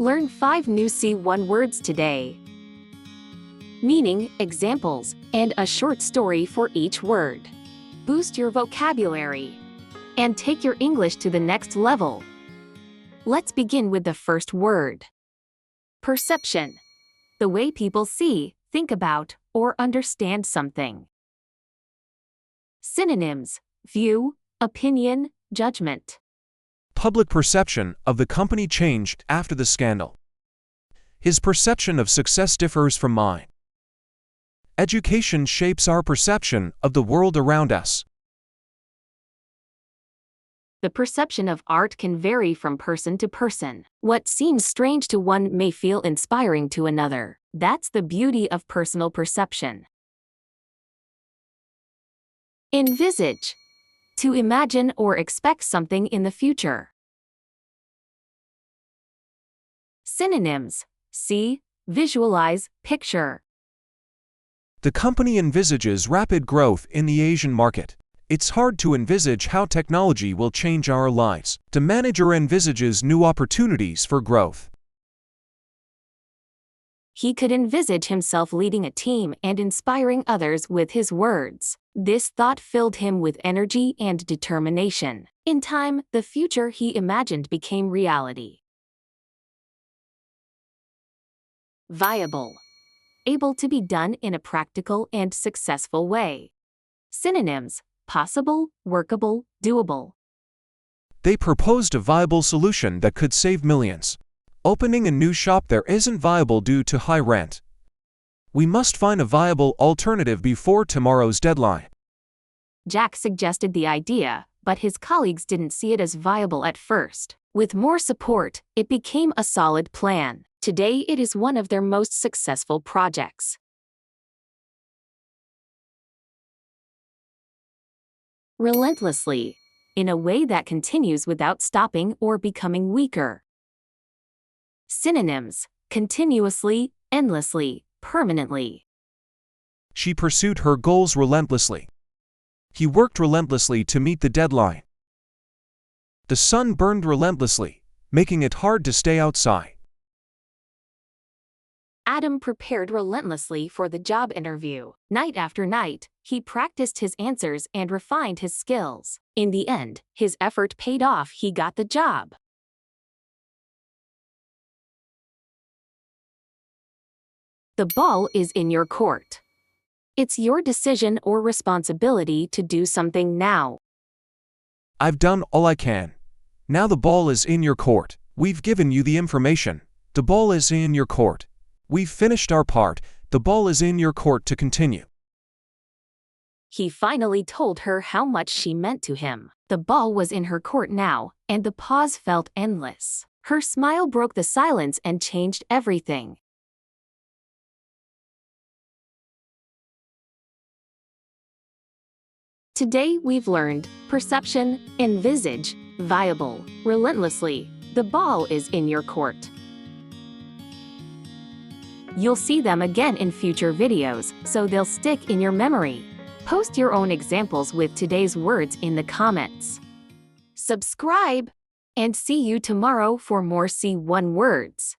Learn 5 new C1 words today. Meaning, examples, and a short story for each word. Boost your vocabulary and take your English to the next level. Let's begin with the first word. Perception. The way people see, think about, or understand something. Synonyms: view, opinion, judgment. Public perception of the company changed after the scandal. His perception of success differs from mine. Education shapes our perception of the world around us. The perception of art can vary from person to person. What seems strange to one may feel inspiring to another. That's the beauty of personal perception. Envisage. To imagine or expect something in the future. Synonyms: see, visualize, picture. The company envisages rapid growth in the Asian market. It's hard to envisage how technology will change our lives. The manager envisages new opportunities for growth. He could envisage himself leading a team and inspiring others with his words. This thought filled him with energy and determination. In time, the future he imagined became reality. Viable. Able to be done in a practical and successful way. Synonyms: possible, workable, doable. They proposed a viable solution that could save millions. Opening a new shop there isn't viable due to high rent. We must find a viable alternative before tomorrow's deadline. Jack suggested the idea, but his colleagues didn't see it as viable at first. With more support, it became a solid plan. Today it is one of their most successful projects. Relentlessly. In a way that continues without stopping or becoming weaker. Synonyms: continuously, endlessly, permanently. She pursued her goals relentlessly. He worked relentlessly to meet the deadline. The sun burned relentlessly, making it hard to stay outside. Adam prepared relentlessly for the job interview. Night after night, he practiced his answers and refined his skills. In the end, his effort paid off. He got the job. The ball is in your court. It's your decision or responsibility to do something now. I've done all I can. Now the ball is in your court. We've given you the information. The ball is in your court. We've finished our part. The ball is in your court to continue. He finally told her how much she meant to him. The ball was in her court now, and the pause felt endless. Her smile broke the silence and changed everything. Today we've learned perception, envisage, viable, relentlessly. The ball is in your court. You'll see them again in future videos, so they'll stick in your memory. Post your own examples with today's words in the comments. Subscribe, and see you tomorrow for more C1 words.